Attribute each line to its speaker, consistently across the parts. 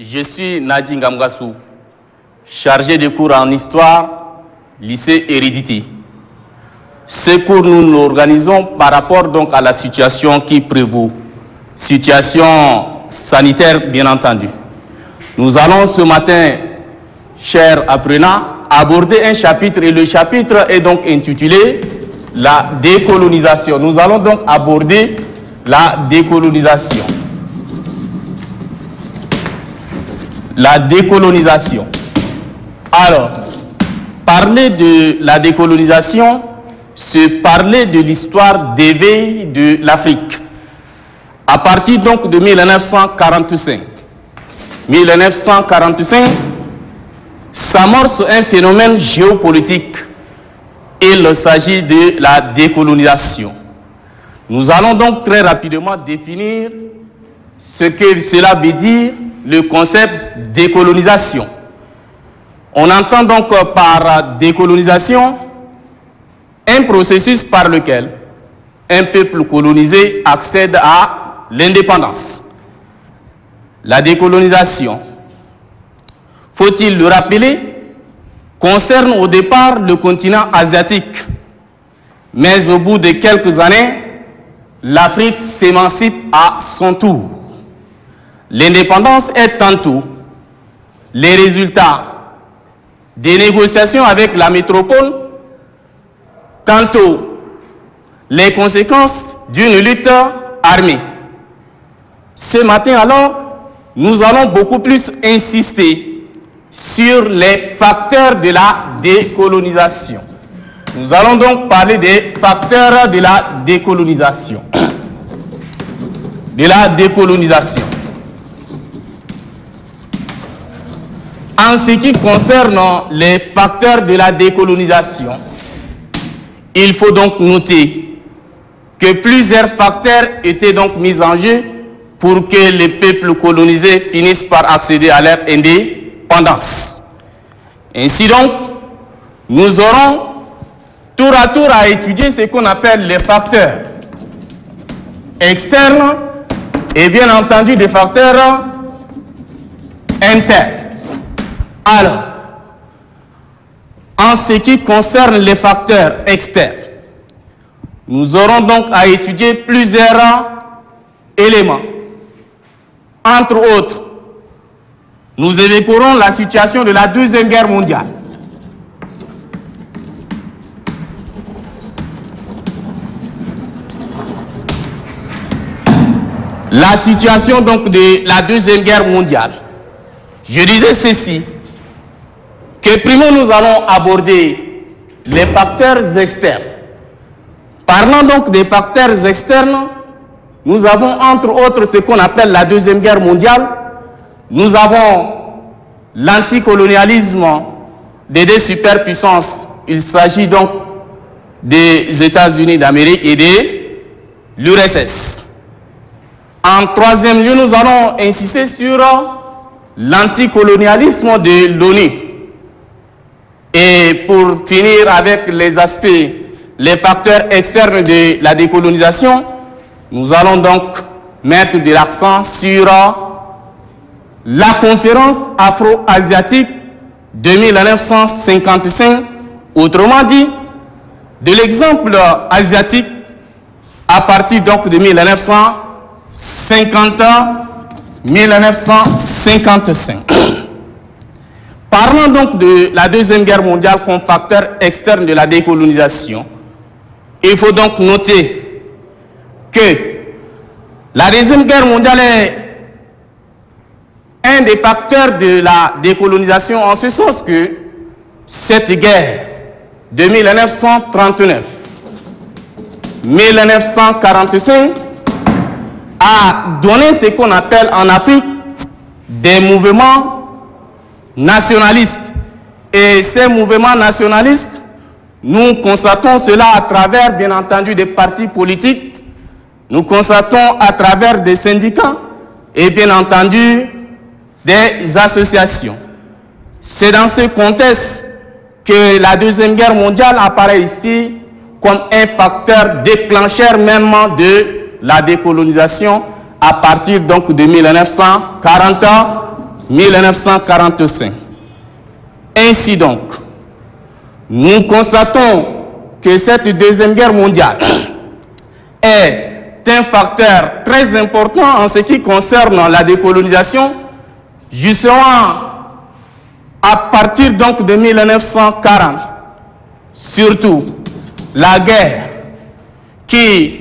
Speaker 1: Je suis Nadi Ngamgassou, chargé de cours en histoire, lycée Hérédité. Ce cours, nous l'organisons par rapport donc à la situation qui prévaut, situation sanitaire bien entendu. Nous allons ce matin, chers apprenants, aborder un chapitre et le chapitre est donc intitulé la décolonisation. Nous allons donc aborder la décolonisation. La décolonisation. Alors, parler de la décolonisation, c'est parler de l'histoire d'éveil de l'Afrique. À partir donc de 1945. 1945 s'amorce un phénomène géopolitique. Il s'agit de la décolonisation. Nous allons donc très rapidement définir ce que cela veut dire, le concept décolonisation. On entend donc par décolonisation un processus par lequel un peuple colonisé accède à l'indépendance. La décolonisation, faut-il le rappeler, concerne au départ le continent asiatique. Mais au bout de quelques années, l'Afrique s'émancipe à son tour. L'indépendance est tantôt les résultats des négociations avec la métropole, tantôt les conséquences d'une lutte armée. Ce matin alors, nous allons beaucoup plus insister sur les facteurs de la décolonisation. Nous allons donc parler des facteurs de la décolonisation. De la décolonisation. En ce qui concerne les facteurs de la décolonisation, il faut donc noter que plusieurs facteurs étaient donc mis en jeu pour que les peuples colonisés finissent par accéder à leur indépendance. Ainsi donc, nous aurons tour à tour à étudier ce qu'on appelle les facteurs externes et bien entendu des facteurs internes. Alors, en ce qui concerne les facteurs externes, nous aurons donc à étudier plusieurs éléments. Entre autres, nous évoquerons la situation de la Deuxième Guerre mondiale. La situation donc de la Deuxième Guerre mondiale. Je disais ceci, que primo nous allons aborder les facteurs externes. Parlant donc des facteurs externes, nous avons entre autres ce qu'on appelle la Deuxième Guerre mondiale. Nous avons l'anticolonialisme des deux superpuissances. Il s'agit donc des États-Unis d'Amérique et de l'URSS. En troisième lieu, nous allons insister sur l'anticolonialisme de l'ONU. Et pour finir avec les aspects, les facteurs externes de la décolonisation, nous allons donc mettre de l'accent sur la conférence afro-asiatique de 1955, autrement dit, de l'exemple asiatique à partir donc de 1950-1955. Parlons donc de la Deuxième Guerre mondiale comme facteur externe de la décolonisation. Il faut donc noter que la Deuxième Guerre mondiale est un des facteurs de la décolonisation en ce sens que cette guerre de 1939-1945 a donné ce qu'on appelle en Afrique des mouvements nationalistes. Et ces mouvements nationalistes, nous constatons cela à travers, bien entendu, des partis politiques, nous constatons à travers des syndicats et, bien entendu, des associations. C'est dans ce contexte que la Deuxième Guerre mondiale apparaît ici comme un facteur déclencheur même de la décolonisation à partir donc de 1940 1945. Ainsi donc, nous constatons que cette Deuxième Guerre mondiale est un facteur très important en ce qui concerne la décolonisation, justement à partir donc de 1940, surtout la guerre qui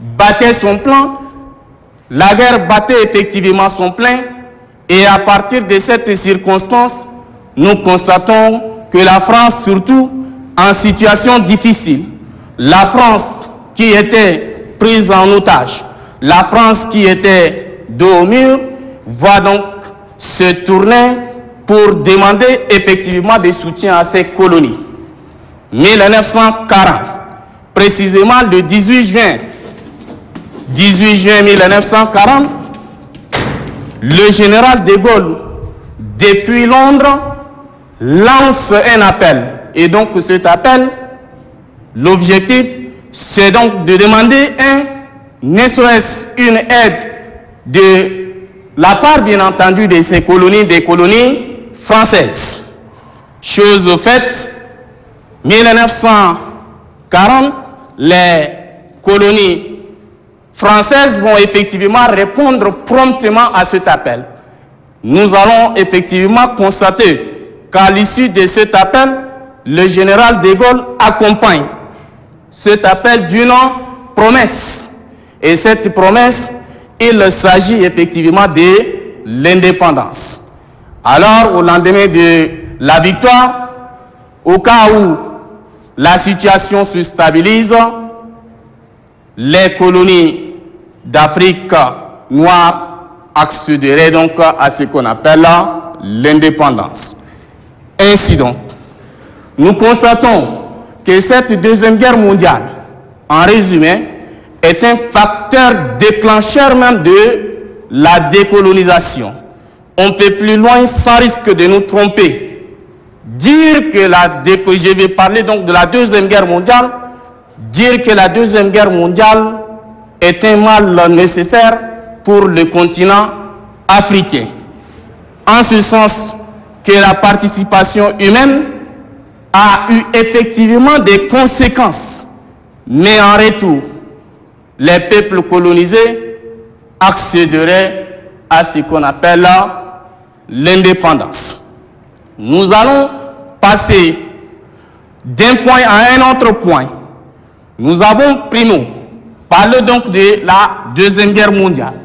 Speaker 1: battait son plein, la guerre battait effectivement son plein, et à partir de cette circonstance, nous constatons que la France, surtout en situation difficile, la France qui était prise en otage, la France qui était dos au mur, va donc se tourner pour demander effectivement des soutiens à ses colonies. 1940, précisément le 18 juin 1940, le général de Gaulle, depuis Londres, lance un appel. Et donc cet appel, l'objectif, c'est donc de demander SOS, une aide de la part, bien entendu, de ces colonies, des colonies françaises. Chose faite, 1940, les colonies françaises vont effectivement répondre promptement à cet appel. Nous allons effectivement constater qu'à l'issue de cet appel, le général de Gaulle accompagne cet appel d'une promesse. Et cette promesse, il s'agit effectivement de l'indépendance. Alors, au lendemain de la victoire, au cas où la situation se stabilise, les colonies d'Afrique noire accéderaient donc à ce qu'on appelle l'indépendance. Ainsi donc, nous constatons que cette Deuxième Guerre mondiale, en résumé, est un facteur déclencheur même de la décolonisation. On peut plus loin sans risque de nous tromper. Dire que je vais parler donc de la Deuxième Guerre mondiale, dire que la Deuxième Guerre mondiale est un mal nécessaire pour le continent africain. En ce sens que la participation humaine a eu effectivement des conséquences, mais en retour, les peuples colonisés accéderaient à ce qu'on appelle l'indépendance. Nous allons passer d'un point à un autre point. Nous avons primo parlé donc de la Deuxième Guerre mondiale.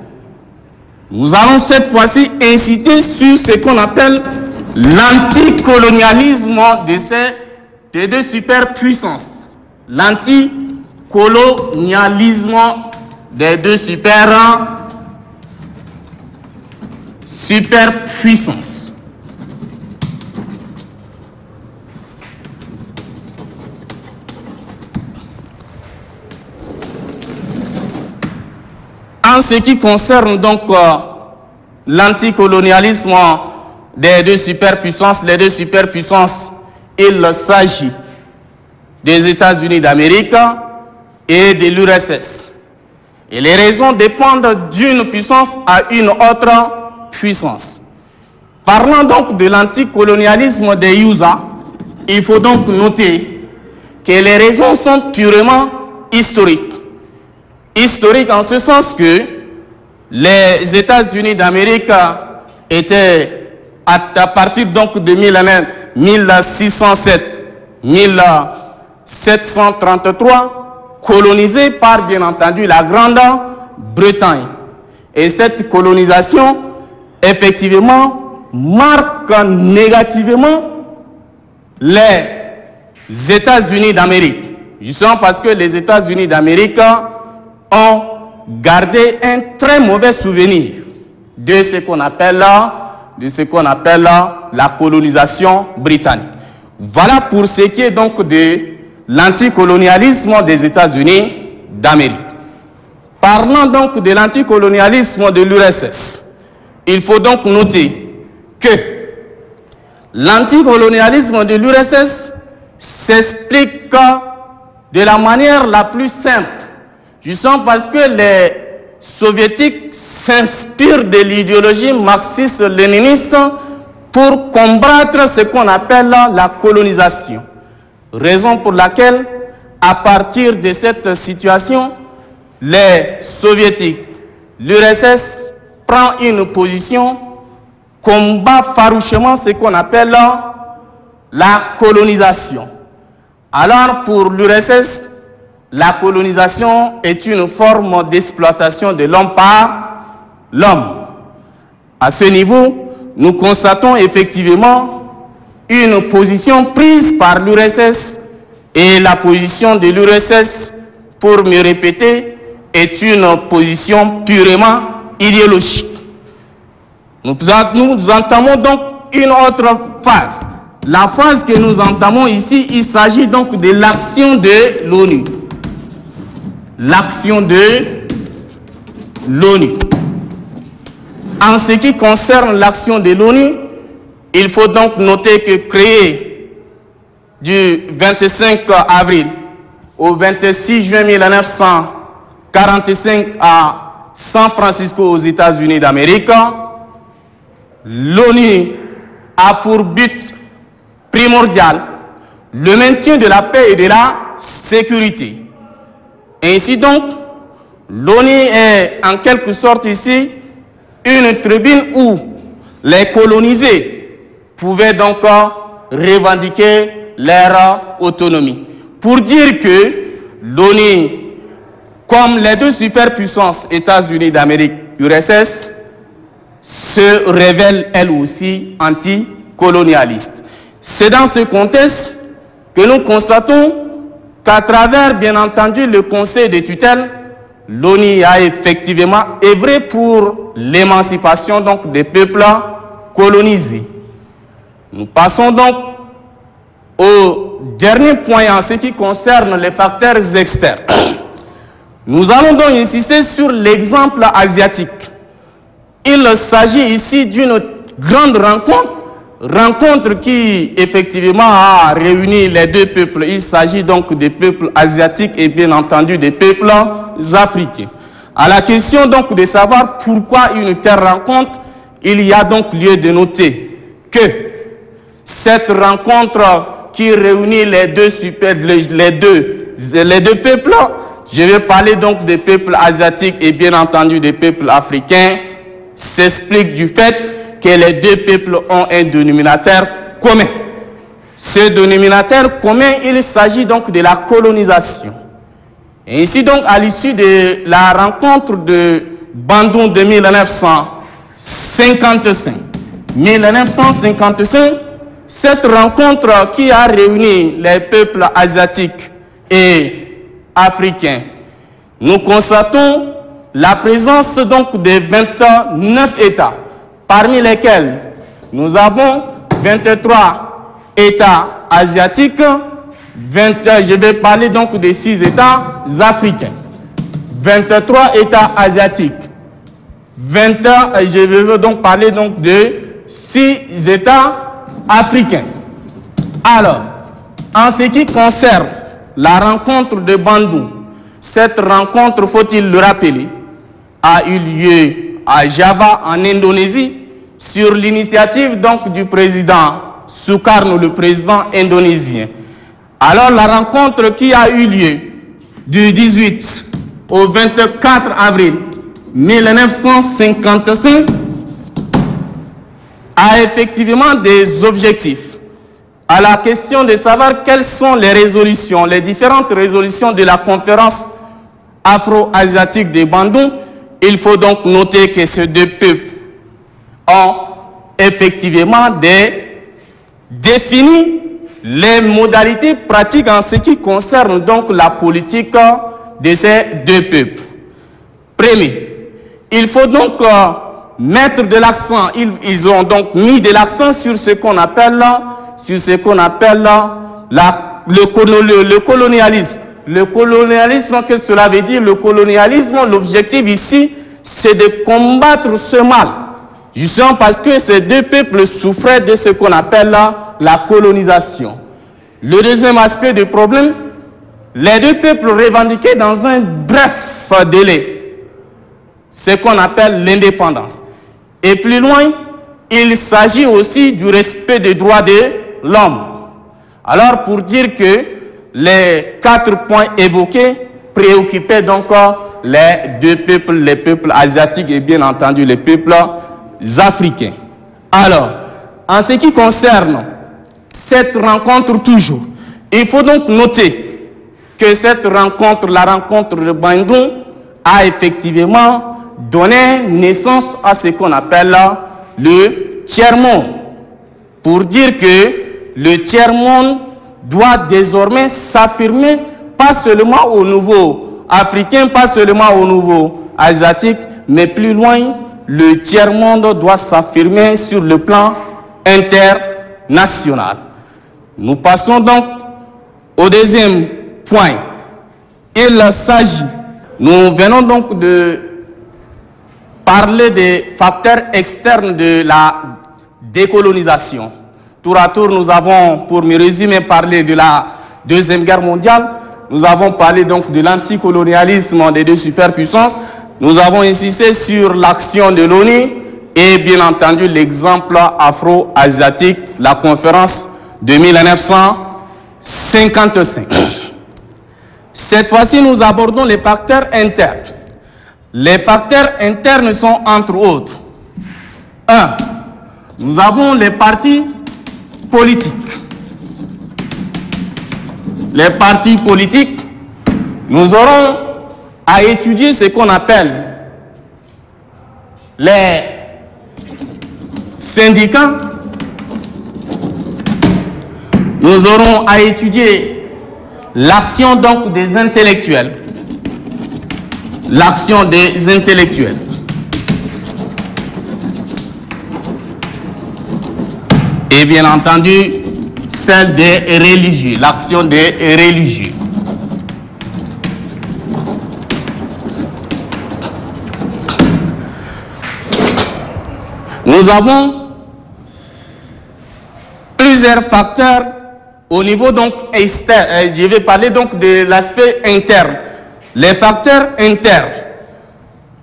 Speaker 1: Nous allons cette fois-ci inciter sur ce qu'on appelle l'anticolonialisme des deux superpuissances. L'anticolonialisme des deux superpuissances. En ce qui concerne donc l'anticolonialisme des deux superpuissances, les deux superpuissances, il s'agit des États-Unis d'Amérique et de l'URSS. Et les raisons dépendent d'une puissance à une autre puissance. Parlant donc de l'anticolonialisme des USA, il faut donc noter que les raisons sont purement historiques. Historique en ce sens que les États-Unis d'Amérique étaient à partir donc de 1607-1733 colonisés par bien entendu la Grande-Bretagne. Et cette colonisation effectivement marque négativement les États-Unis d'Amérique. Justement parce que les États-Unis d'Amérique ont gardé un très mauvais souvenir de ce qu'on appelle la colonisation britannique. Voilà pour ce qui est donc de l'anticolonialisme des États-Unis d'Amérique. Parlant donc de l'anticolonialisme de l'URSS, il faut donc noter que l'anticolonialisme de l'URSS s'explique de la manière la plus simple. Justement parce que les soviétiques s'inspire de l'idéologie marxiste-léniniste pour combattre ce qu'on appelle la colonisation. Raison pour laquelle, à partir de cette situation, les soviétiques, l'URSS prend une position, combat farouchement ce qu'on appelle la colonisation. Alors pour l'URSS, la colonisation est une forme d'exploitation de l'homme par l'homme. À ce niveau, nous constatons effectivement une position prise par l'URSS, et la position de l'URSS, pour me répéter, est une position purement idéologique. Nous entamons donc une autre phase. La phase que nous entamons ici, il s'agit donc de l'action de l'ONU. L'action de l'ONU. En ce qui concerne l'action de l'ONU, il faut donc noter que créée du 25 avril au 26 juin 1945 à San Francisco aux États-Unis d'Amérique, l'ONU a pour but primordial le maintien de la paix et de la sécurité. Ainsi donc, l'ONU est en quelque sorte ici une tribune où les colonisés pouvaient donc revendiquer leur autonomie. Pour dire que l'ONU, comme les deux superpuissances, États-Unis d'Amérique, URSS, se révèle elle aussi anticolonialiste. C'est dans ce contexte que nous constatons qu'à travers, bien entendu, le Conseil de tutelle, l'ONU a effectivement œuvré pour l'émancipation donc des peuples colonisés. Nous passons donc au dernier point en ce qui concerne les facteurs externes. Nous allons donc insister sur l'exemple asiatique. Il s'agit ici d'une grande rencontre qui effectivement a réuni les deux peuples. Il s'agit donc des peuples asiatiques et bien entendu des peuples africains. À la question donc de savoir pourquoi une telle rencontre, il y a donc lieu de noter que cette rencontre qui réunit les deux peuples, je vais parler donc des peuples asiatiques et bien entendu des peuples africains, s'explique du fait que les deux peuples ont un dénominateur commun. Ce dénominateur commun, il s'agit donc de la colonisation. Et ici donc, à l'issue de la rencontre de Bandung de 1955, cette rencontre qui a réuni les peuples asiatiques et africains, nous constatons la présence donc de 29 États, parmi lesquels nous avons 23 États asiatiques, je vais parler donc de 6 États africains, 23 États asiatiques, je vais donc parler donc de 6 États africains. Alors, en ce qui concerne la rencontre de Bandung, cette rencontre, faut-il le rappeler, a eu lieu à Java, en Indonésie, sur l'initiative donc du président Sukarno, le président indonésien. Alors la rencontre qui a eu lieu du 18 au 24 avril 1955 a effectivement des objectifs. À la question de savoir quelles sont les résolutions, les différentes résolutions de la conférence afro-asiatique de Bandung, il faut donc noter que ces deux peuples ont effectivement défini les modalités pratiques en ce qui concerne donc la politique de ces deux peuples. Premier, il faut donc mettre de l'accent, ils ont donc mis de l'accent sur ce qu'on appelle le colonialisme. Le colonialisme, qu'est-ce que cela veut dire? Le colonialisme, l'objectif ici, c'est de combattre ce mal. Justement parce que ces deux peuples souffraient de ce qu'on appelle la colonisation. Le deuxième aspect du problème, les deux peuples revendiquaient dans un bref délai ce qu'on appelle l'indépendance. Et plus loin, il s'agit aussi du respect des droits de l'homme. Alors, pour dire que les 4 points évoqués préoccupaient donc les deux peuples, les peuples asiatiques et bien entendu les peuples africains. Alors, en ce qui concerne cette rencontre toujours, il faut donc noter que cette rencontre, la rencontre de Bandung, a effectivement donné naissance à ce qu'on appelle le tiers-monde. Pour dire que le tiers-monde doit désormais s'affirmer pas seulement au niveau africain, pas seulement au niveau asiatique, mais plus loin, le tiers-monde doit s'affirmer sur le plan international. Nous passons donc au deuxième point. Il s'agit, nous venons donc de parler des facteurs externes de la décolonisation. Tour à tour, nous avons, pour me résumer, parlé de la Deuxième Guerre mondiale. Nous avons parlé donc de l'anticolonialisme des deux superpuissances. Nous avons insisté sur l'action de l'ONU et bien entendu l'exemple afro-asiatique, la conférence de 1955. Cette fois-ci, nous abordons les facteurs internes. Les facteurs internes sont entre autres 1. Nous avons les partis politiques. Les partis politiques, nous aurons à étudier ce qu'on appelle les syndicats. Nous aurons à étudier l'action donc des intellectuels. L'action des intellectuels. Et bien entendu, celle des religieux, l'action des religieux. Nous avons plusieurs facteurs au niveau donc externe. Je vais parler donc de l'aspect interne. Les facteurs internes.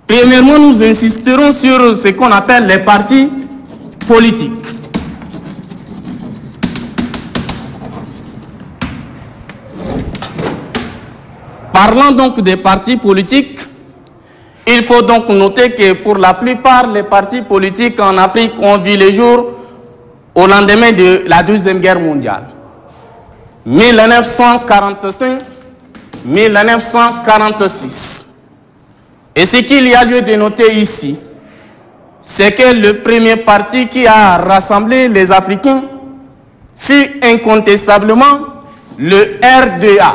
Speaker 1: Premièrement, nous insisterons sur ce qu'on appelle les partis politiques. Parlant donc des partis politiques, il faut donc noter que pour la plupart, les partis politiques en Afrique ont vu le jour au lendemain de la Deuxième Guerre mondiale. 1945-1946. Et ce qu'il y a lieu de noter ici, c'est que le premier parti qui a rassemblé les Africains fut incontestablement le RDA.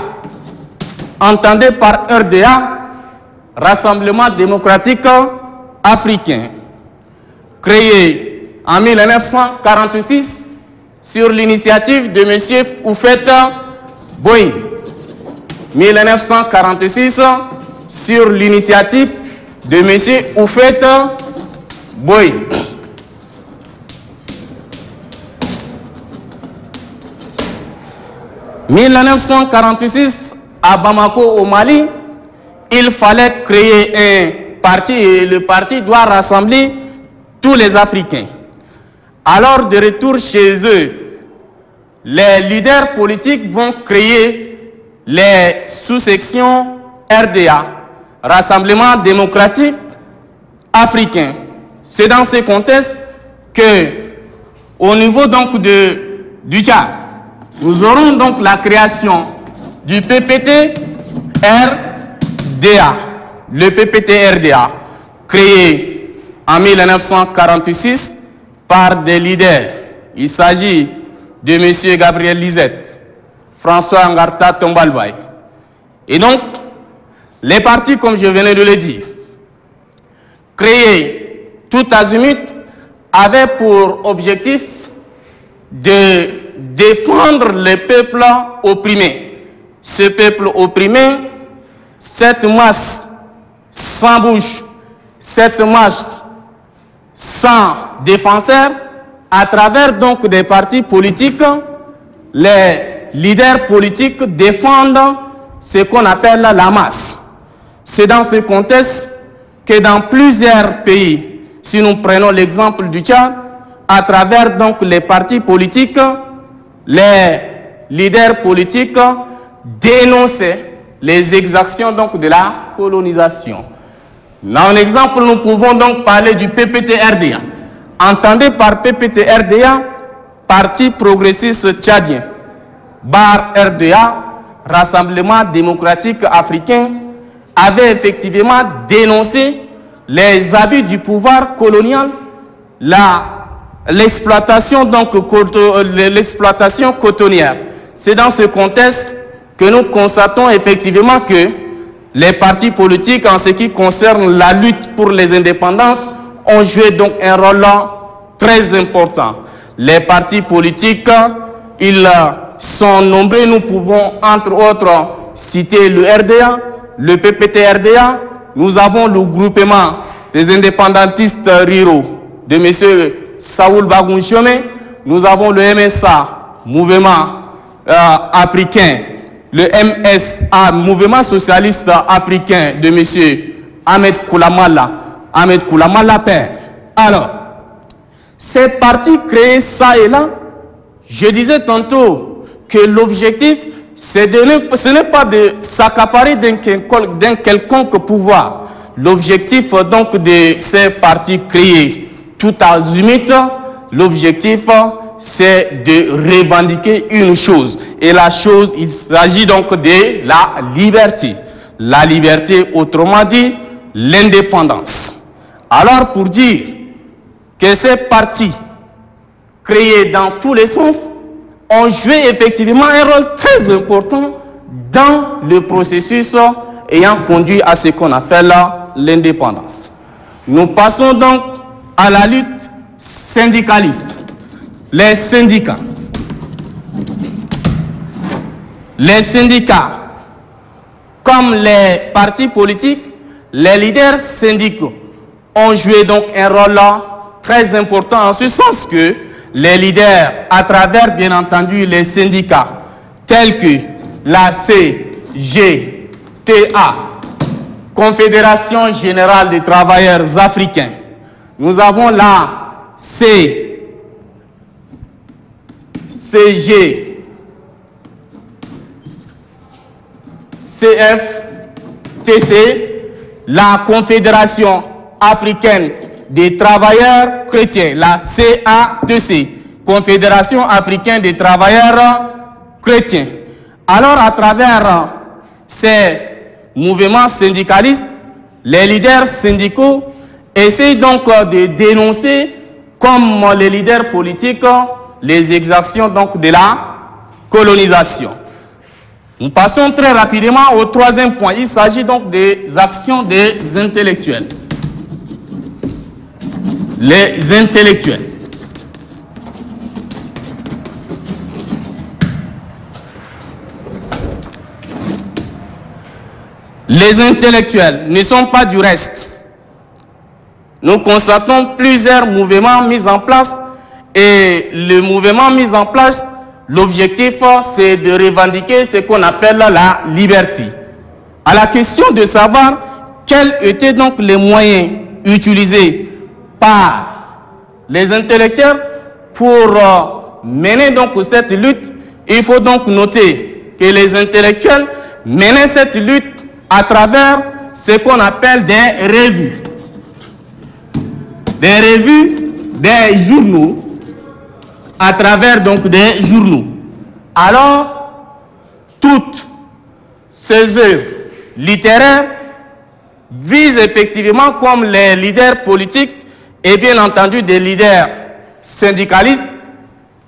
Speaker 1: Entendez par RDA, Rassemblement démocratique africain, créé en 1946 sur l'initiative de M. Houphouët-Boigny. 1946 sur l'initiative de M. Houphouët-Boigny. En 1946, à Bamako, au Mali, il fallait créer un parti et le parti doit rassembler tous les Africains. Alors, de retour chez eux, les leaders politiques vont créer les sous-sections RDA, Rassemblement démocratique africain. C'est dans ce contexte que, au niveau donc du Tchad, nous aurons donc la création du PPT-RDA. Le PPT-RDA, créé en 1946 par des leaders. Il s'agit de M. Gabriel Lisette, François Ngarta Tombalbaye. Et donc, les partis, comme je venais de le dire, créés tout azimut, avaient pour objectif de défendre le peuple opprimé. Ce peuple opprimé, cette masse sans bouche, cette masse sans défenseur, à travers donc des partis politiques, les leaders politiques défendent ce qu'on appelle la masse. C'est dans ce contexte que dans plusieurs pays, si nous prenons l'exemple du Tchad, à travers donc les partis politiques, les leaders politiques dénonçaient les exactions donc de la colonisation. Dans l'exemple, nous pouvons donc parler du PPT-RDA. Entendez par PPT-RDA, Parti progressiste tchadien, bar RDA, Rassemblement démocratique africain, avait effectivement dénoncé les abus du pouvoir colonial, l'exploitation cotonnière. C'est dans ce contexte que nous constatons effectivement que les partis politiques, en ce qui concerne la lutte pour les indépendances, ont joué donc un rôle très important. Les partis politiques, ils sont nombreux. Nous pouvons entre autres citer le RDA, le PPT-RDA. Nous avons le groupement des indépendantistes ruraux de M. Saoul Bagounchome. Nous avons le MSA, Mouvement africain, le MSA, Mouvement socialiste africain de M. Ahmed Koulamala père. Alors, ces partis créés ça et là, je disais tantôt que l'objectif, ce n'est pas de s'accaparer d'un quelconque pouvoir. L'objectif donc de ces partis créés tout azimut, l'objectif c'est de revendiquer une chose. Et la chose, il s'agit donc de la liberté. La liberté, autrement dit, l'indépendance. Alors pour dire que ces partis créés dans tous les sens ont joué effectivement un rôle très important dans le processus ayant conduit à ce qu'on appelle l'indépendance. Nous passons donc à la lutte syndicaliste. Les syndicats. Les syndicats, comme les partis politiques, les leaders syndicaux ont joué donc un rôle très important en ce sens que les leaders, à travers bien entendu les syndicats, tels que la CGTA, Confédération Générale des Travailleurs Africains, nous avons la CFTC, la Confédération africaine des travailleurs chrétiens, la CATC, Confédération africaine des travailleurs chrétiens. Alors, à travers ces mouvements syndicalistes, les leaders syndicaux essayent donc de dénoncer, comme les leaders politiques, les exactions donc de la colonisation. Nous passons très rapidement au troisième point. Il s'agit donc des actions des intellectuels. Les intellectuels. Les intellectuels ne sont pas du reste. Nous constatons plusieurs mouvements mis en place et le mouvement mis en place, l'objectif c'est de revendiquer ce qu'on appelle la liberté. À la question de savoir quels étaient donc les moyens utilisés par les intellectuels pour mener donc cette lutte, il faut donc noter que les intellectuels menaient cette lutte à travers ce qu'on appelle des revues. Des revues, des journaux, à travers donc des journaux. Alors, toutes ces œuvres littéraires visent effectivement, comme les leaders politiques et bien entendu des leaders syndicalistes,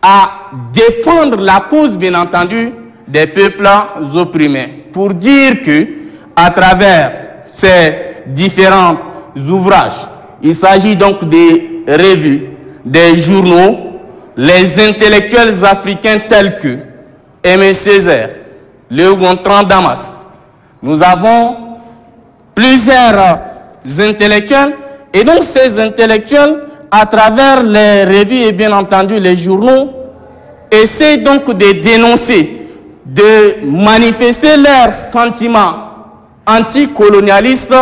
Speaker 1: à défendre la cause bien entendu des peuples opprimés. Pour dire que, à travers ces différents ouvrages, il s'agit donc des revues, des journaux, les intellectuels africains tels que Aimé Césaire, Léo Gontran Damas. Nous avons plusieurs intellectuels et donc ces intellectuels, à travers les revues et bien entendu les journaux, essaient donc de dénoncer, de manifester leurs sentiments anticolonialistes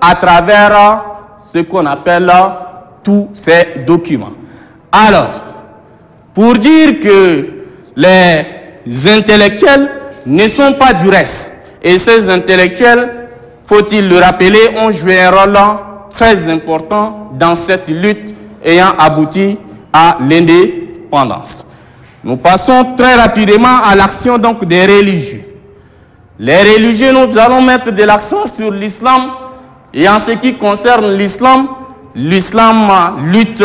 Speaker 1: à travers ce qu'on appelle tous ces documents. Alors, pour dire que les intellectuels ne sont pas du reste, et ces intellectuels, faut-il le rappeler, ont joué un rôle très important dans cette lutte ayant abouti à l'indépendance. Nous passons très rapidement à l'action donc des religieux. Les religieux, nous allons mettre de l'accent sur l'islam, et en ce qui concerne l'islam, l'islam lutte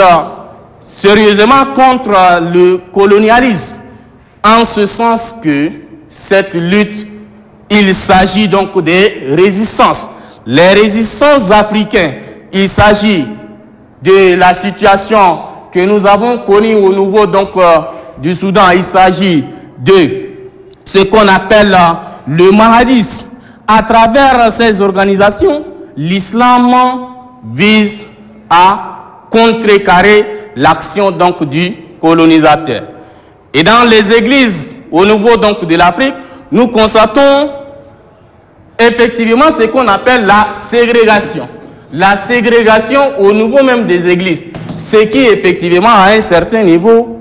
Speaker 1: sérieusement contre le colonialisme, en ce sens que cette lutte, il s'agit donc des résistances. Les résistances africaines, il s'agit de la situation que nous avons connue au niveau donc du Soudan, il s'agit de ce qu'on appelle le mahadisme. À travers ces organisations, l'islam vise à contrecarrer l'action donc du colonisateur. Et dans les églises au niveau donc de l'Afrique, nous constatons effectivement ce qu'on appelle la ségrégation. La ségrégation au niveau même des églises, ce qui effectivement à un certain niveau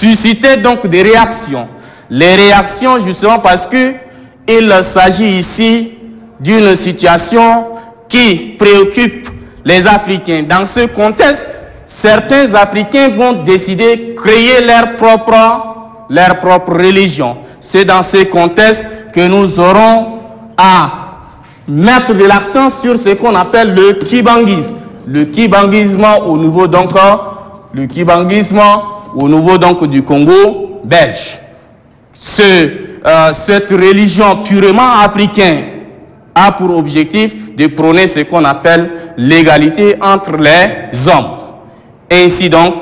Speaker 1: suscitait donc des réactions. Les réactions justement parce que il s'agit ici d'une situation qui préoccupe les Africains. Dans ce contexte, certains Africains vont décider de créer leur propre religion. C'est dans ce contexte que nous aurons à mettre de l'accent sur ce qu'on appelle le kibanguisme. Le kibanguisme au niveau donc, du Congo belge. Cette religion purement africaine a pour objectif de prôner ce qu'on appelle l'égalité entre les hommes. Ainsi donc,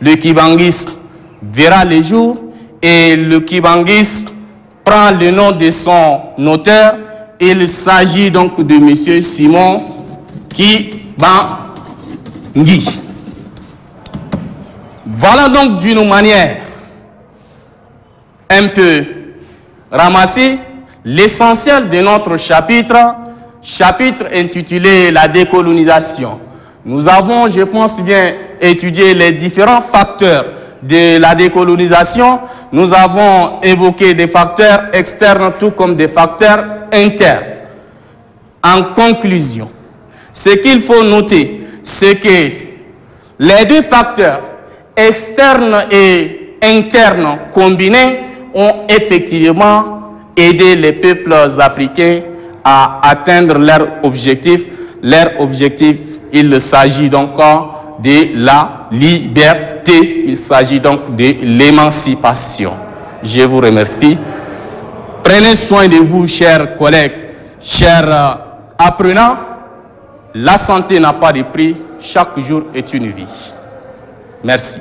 Speaker 1: le kibanguisme verra le jour et le kibanguisme prend le nom de son auteur. Il s'agit donc de M. Simon Kibangui. Voilà donc d'une manière un peu ramassée l'essentiel de notre chapitre intitulé la décolonisation. Nous avons, je pense bien, étudié les différents facteurs de la décolonisation. Nous avons évoqué des facteurs externes tout comme des facteurs internes. En conclusion, ce qu'il faut noter, c'est que les deux facteurs externes et internes combinés ont effectivement aidé les peuples africains à atteindre leur objectif. Leur objectif, il s'agit donc de la liberté, il s'agit donc de l'émancipation. Je vous remercie. Prenez soin de vous, chers collègues, chers apprenants. La santé n'a pas de prix, chaque jour est une vie. Merci.